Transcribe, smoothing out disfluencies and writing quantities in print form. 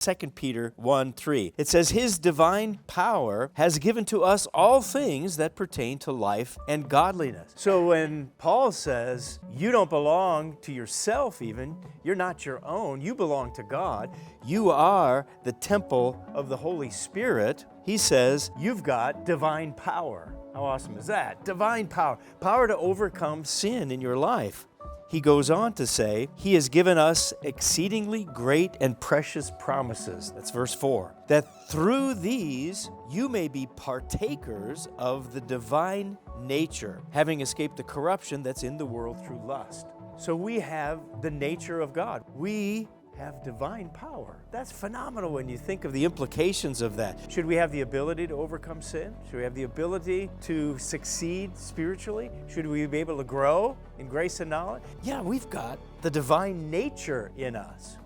2 Peter 1:3. It says, His divine power has given to us all things that pertain to life and godliness. So when Paul says, you don't belong to yourself even, you're not your own, you belong to God, you are the temple of the Holy Spirit, he says, you've got divine power. How awesome is that? Divine power. Power to overcome sin in your life. He goes on to say, He has given us exceedingly great and precious promises. That's verse 4. That through these you may be partakers of the divine nature, having escaped the corruption that's in the world through lust. So we have the nature of God. We have divine power. That's phenomenal when you think of the implications of that. Should we have the ability to overcome sin? Should we have the ability to succeed spiritually? Should we be able to grow in grace and knowledge? Yeah, we've got the divine nature in us.